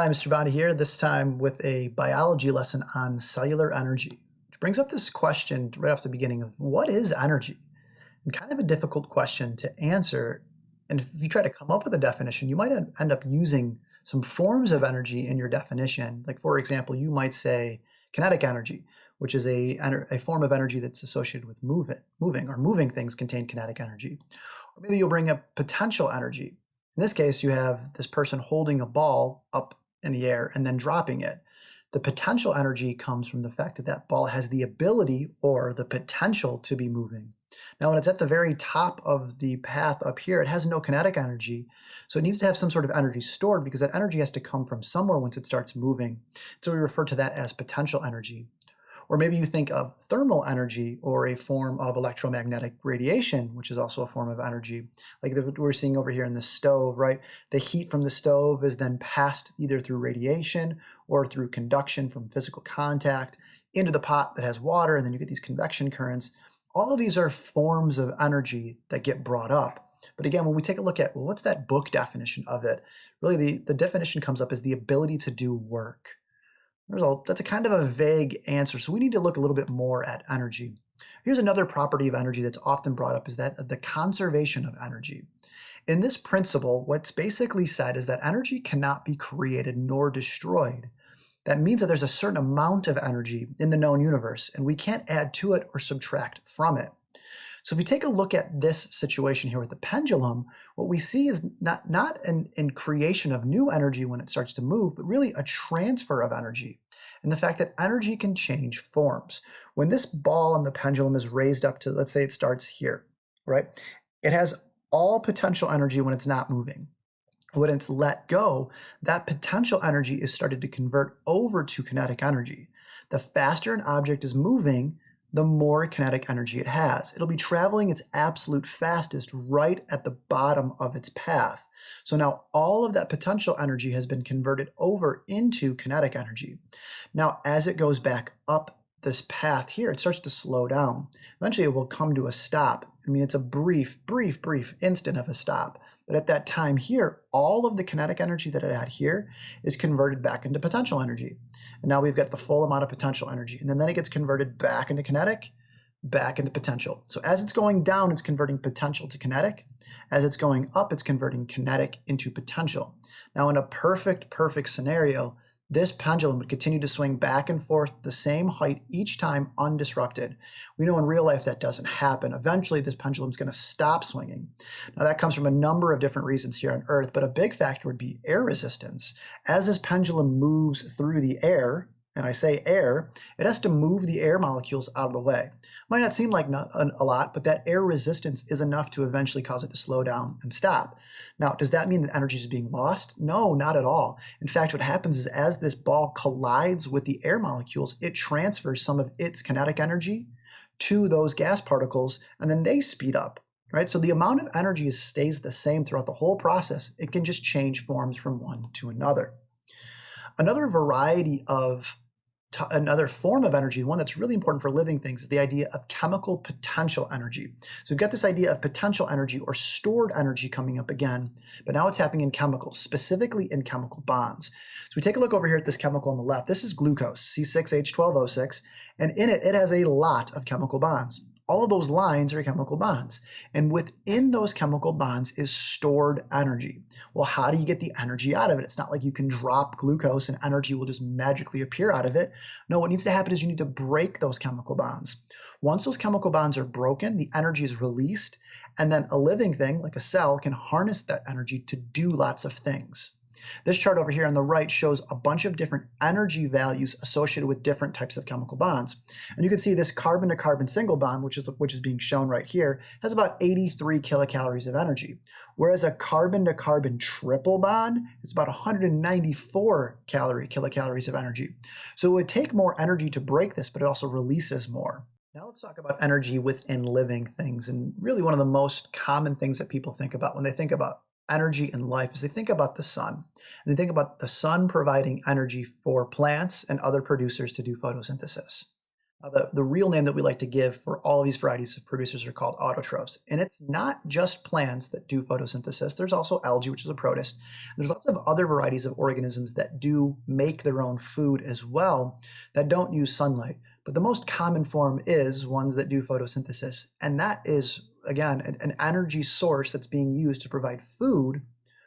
Hi, Mr. Bondi here, this time with a biology lesson on cellular energy, which brings up this question right off the beginning of what is energy? And kind of a difficult question to answer. And if you try to come up with a definition, you might end up using some forms of energy in your definition. Like, for example, you might say kinetic energy, which is a form of energy that's associated with moving things contain kinetic energy. Or maybe you'll bring up potential energy. In this case, you have this person holding a ball up in the air and then dropping it. The potential energy comes from the fact that that ball has the ability or the potential to be moving. Now, when it's at the very top of the path up here, it has no kinetic energy, so it needs to have some sort of energy stored because that energy has to come from somewhere once it starts moving. So we refer to that as potential energy. Or maybe you think of thermal energy or a form of electromagnetic radiation, which is also a form of energy. Like we're seeing over here in the stove, right? The heat from the stove is then passed either through radiation or through conduction from physical contact into the pot that has water, and then you get these convection currents. All of these are forms of energy that get brought up. But again, when we take a look at, well, what's that book definition of it? Really, the definition comes up as the ability to do work. That's a kind of a vague answer, so we need to look a little bit more at energy. Here's another property of energy that's often brought up is that of the conservation of energy. In this principle, what's basically said is that energy cannot be created nor destroyed. That means that there's a certain amount of energy in the known universe, and we can't add to it or subtract from it. So if we take a look at this situation here with the pendulum, what we see is not an creation of new energy when it starts to move, but really a transfer of energy. And the fact that energy can change forms. When this ball on the pendulum is raised up to, let's say it starts here, right? It has all potential energy when it's not moving. When it's let go, that potential energy is started to convert over to kinetic energy. The faster an object is moving, the more kinetic energy it has. It'll be traveling its absolute fastest right at the bottom of its path. So now all of that potential energy has been converted over into kinetic energy. Now, as it goes back up this path here, it starts to slow down. Eventually it will come to a stop. I mean, it's a brief instant of a stop. But at that time here, all of the kinetic energy that it had here is converted back into potential energy. And now we've got the full amount of potential energy. And then it gets converted back into kinetic, back into potential. So as it's going down, it's converting potential to kinetic. As it's going up, it's converting kinetic into potential. Now in a perfect scenario, this pendulum would continue to swing back and forth the same height each time undisrupted. We know in real life that doesn't happen. Eventually, this pendulum is going to stop swinging. Now, that comes from a number of different reasons here on Earth, but a big factor would be air resistance. As this pendulum moves through the air, and I say air, it has to move the air molecules out of the way. Might not seem like a lot, but that air resistance is enough to eventually cause it to slow down and stop. Now, does that mean that energy is being lost? No, not at all. In fact, what happens is as this ball collides with the air molecules, it transfers some of its kinetic energy to those gas particles, and then they speed up. Right? So the amount of energy stays the same throughout the whole process. It can just change forms from one to another. Another form of energy, one that's really important for living things, is the idea of chemical potential energy. So we've got this idea of potential energy or stored energy coming up again, but now it's happening in chemicals, specifically in chemical bonds. So we take a look over here at this chemical on the left. This is glucose, C6H12O6, and in it, it has a lot of chemical bonds. All of those lines are chemical bonds. And within those chemical bonds is stored energy. Well, how do you get the energy out of it? It's not like you can drop glucose and energy will just magically appear out of it. No, what needs to happen is you need to break those chemical bonds. Once those chemical bonds are broken, the energy is released, and then a living thing, like a cell, can harness that energy to do lots of things. This chart over here on the right shows a bunch of different energy values associated with different types of chemical bonds. And you can see this carbon-to-carbon single bond, which is being shown right here, has about 83 kilocalories of energy, whereas a carbon-to-carbon triple bond is about 194 kilocalories of energy. So it would take more energy to break this, but it also releases more. Now let's talk about energy within living things, and really one of the most common things that people think about when they think about energy in life is they think about the sun. And they think about the sun providing energy for plants and other producers to do photosynthesis. The real name that we like to give for all of these varieties of producers are called autotrophs. And it's not just plants that do photosynthesis. There's also algae, which is a protist. There's lots of other varieties of organisms that do make their own food as well that don't use sunlight. But the most common form is ones that do photosynthesis. And that is, again, an energy source that's being used to provide food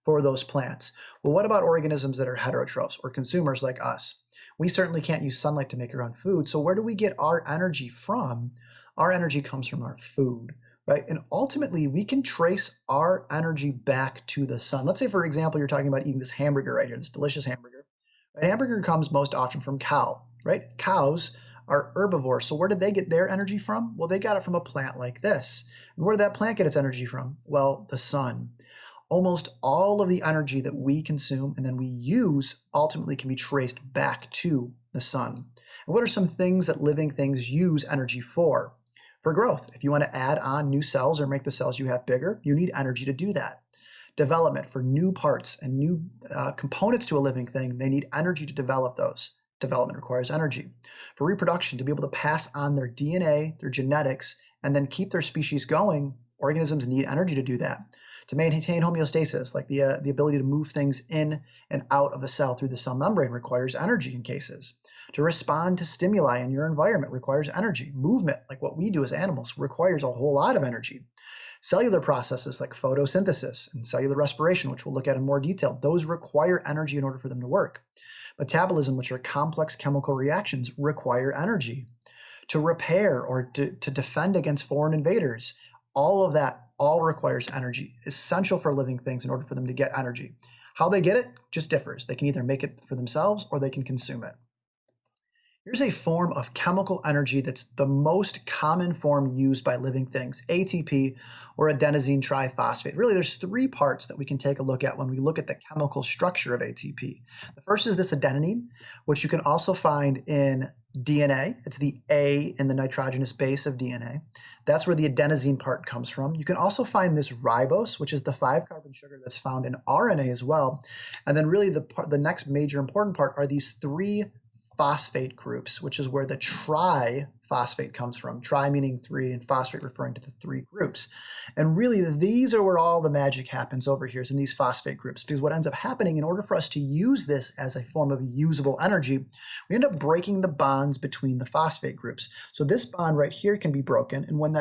for those plants. Well, what about organisms that are heterotrophs or consumers like us? We certainly can't use sunlight to make our own food. So where do we get our energy from? Our energy comes from our food, right? And ultimately, we can trace our energy back to the sun. Let's say, for example, you're talking about eating this hamburger right here, this delicious hamburger. Right? Hamburger comes most often from cow, right? Cows are herbivores. So where did they get their energy from? Well, they got it from a plant like this. And where did that plant get its energy from? Well, the sun. Almost all of the energy that we consume and then we use ultimately can be traced back to the sun. And what are some things that living things use energy for? For growth. If you want to add on new cells or make the cells you have bigger, you need energy to do that. Development, for new parts and new components to a living thing, they need energy to develop those. Development requires energy. For reproduction, to be able to pass on their DNA, their genetics, and then keep their species going, organisms need energy to do that. To maintain homeostasis, like the ability to move things in and out of a cell through the cell membrane, requires energy in cases. To respond to stimuli in your environment requires energy. Movement, like what we do as animals, requires a whole lot of energy. Cellular processes like photosynthesis and cellular respiration, which we'll look at in more detail, those require energy in order for them to work. Metabolism, which are complex chemical reactions, require energy. To repair or to defend against foreign invaders, all of that requires energy, essential for living things in order for them to get energy. How they get it just differs. They can either make it for themselves or they can consume it. Here's a form of chemical energy that's the most common form used by living things, ATP or adenosine triphosphate. Really, there's three parts that we can take a look at when we look at the chemical structure of ATP. The first is this adenine, which you can also find in DNA. It's the A in the nitrogenous base of DNA. That's where the adenosine part comes from. You can also find this ribose, which is the 5-carbon sugar that's found in RNA as well. And then really the next major important part are these three phosphate groups, which is where the triphosphate comes from. Tri meaning three and phosphate referring to the three groups. And really these are where all the magic happens over here, is in these phosphate groups, because what ends up happening, in order for us to use this as a form of usable energy, we end up breaking the bonds between the phosphate groups. So this bond right here can be broken, and when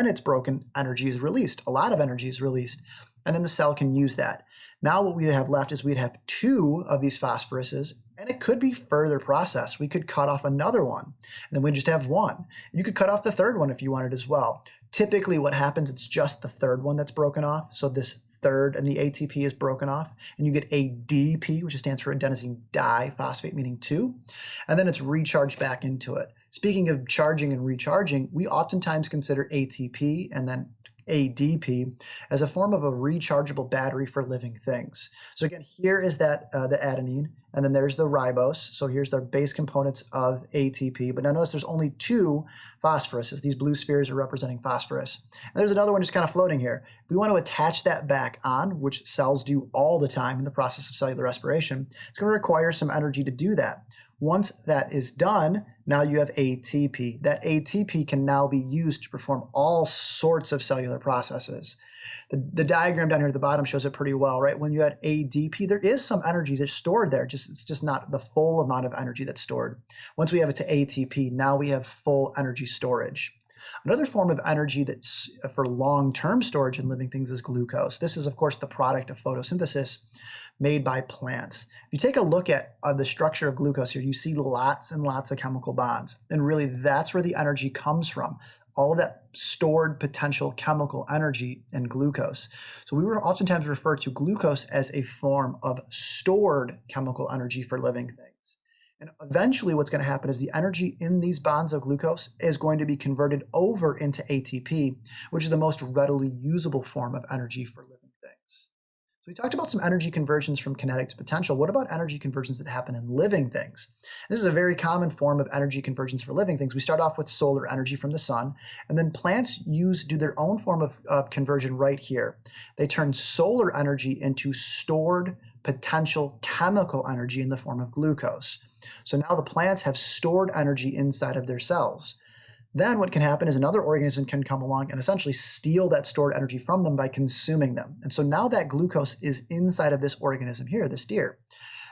it's broken, energy is released. A lot of energy is released, and then the cell can use that. Now what we'd have left is we'd have two of these phosphoruses, and it could be further processed. We could cut off another one, and then we'd just have one. And you could cut off the third one if you wanted as well. Typically what happens, it's just the third one that's broken off. So this third and the ATP is broken off, and you get ADP, which stands for adenosine diphosphate, meaning two, and then it's recharged back into it. Speaking of charging and recharging, we oftentimes consider ATP and then ADP as a form of a rechargeable battery for living things. So again, here is that the adenine, and then there's the ribose. So here's the base components of ATP. But now notice there's only two phosphoruses. These blue spheres are representing phosphorus. And there's another one just kind of floating here. If we want to attach that back on, which cells do all the time in the process of cellular respiration, it's going to require some energy to do that. Once that is done, now you have ATP. That ATP can now be used to perform all sorts of cellular processes. The diagram down here at the bottom shows it pretty well, right? When you add ADP, there is some energy that's stored there. It's just not the full amount of energy that's stored. Once we have it to ATP, now we have full energy storage. Another form of energy that's for long-term storage in living things is glucose. This is, of course, the product of photosynthesis made by plants. If you take a look at the structure of glucose here, you see lots and lots of chemical bonds. And really, that's where the energy comes from. All of that stored potential chemical energy in glucose. So we were oftentimes refer to glucose as a form of stored chemical energy for living things. And eventually what's going to happen is the energy in these bonds of glucose is going to be converted over into ATP, which is the most readily usable form of energy for living things. So we talked about some energy conversions from kinetic to potential. What about energy conversions that happen in living things? This is a very common form of energy conversions for living things. We start off with solar energy from the sun, and then plants do their own form of conversion right here. They turn solar energy into stored potential chemical energy in the form of glucose. So now the plants have stored energy inside of their cells. Then what can happen is another organism can come along and essentially steal that stored energy from them by consuming them. And so now that glucose is inside of this organism here, this deer.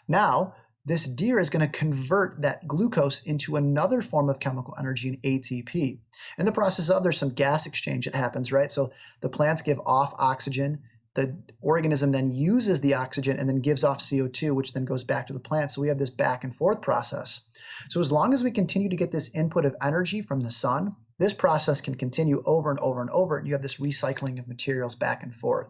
Now, this deer is going to convert that glucose into another form of chemical energy, an ATP. In the process of, there's some gas exchange that happens, right? So the plants give off oxygen. The organism then uses the oxygen and then gives off CO2, which then goes back to the plant. So we have this back and forth process. So as long as we continue to get this input of energy from the sun, this process can continue over and over and over, and you have this recycling of materials back and forth.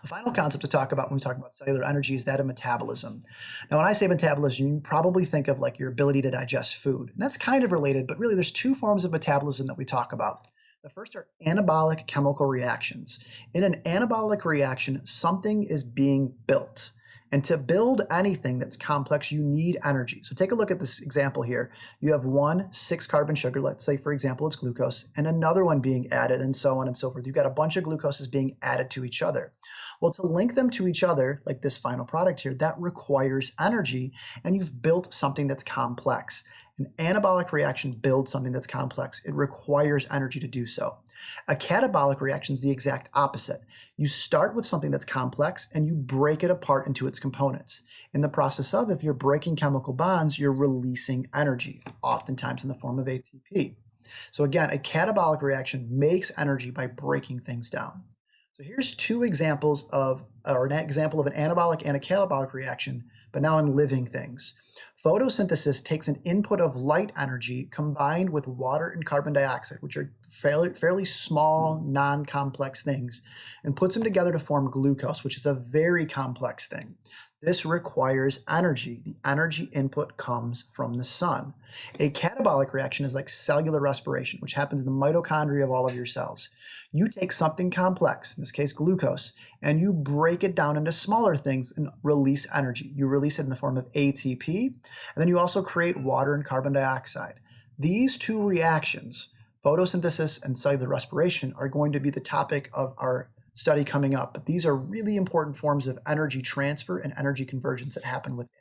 The final concept to talk about when we talk about cellular energy is that of metabolism. Now, when I say metabolism, you probably think of like your ability to digest food. And that's kind of related, but really there's two forms of metabolism that we talk about. The first are anabolic chemical reactions. In an anabolic reaction, something is being built. And to build anything that's complex, you need energy. So take a look at this example here. You have one 6-carbon sugar, let's say for example it's glucose, and another one being added, and so on and so forth. You've got a bunch of glucoses being added to each other. Well, to link them to each other, like this final product here, that requires energy, and you've built something that's complex. An anabolic reaction builds something that's complex. It requires energy to do so. A catabolic reaction is the exact opposite. You start with something that's complex and you break it apart into its components. In the process of, if you're breaking chemical bonds, you're releasing energy, oftentimes in the form of ATP. So again, a catabolic reaction makes energy by breaking things down. So here's two examples of, or an example of an anabolic and a catabolic reaction, but now in living things. Photosynthesis takes an input of light energy combined with water and carbon dioxide, which are fairly small, non-complex things, and puts them together to form glucose, which is a very complex thing. This requires energy. The energy input comes from the sun. A catabolic reaction is like cellular respiration, which happens in the mitochondria of all of your cells. You take something complex, in this case glucose, and you break it down into smaller things and release energy. You release it in the form of ATP, and then you also create water and carbon dioxide. These two reactions, photosynthesis and cellular respiration, are going to be the topic of our study coming up, but these are really important forms of energy transfer and energy conversions that happen within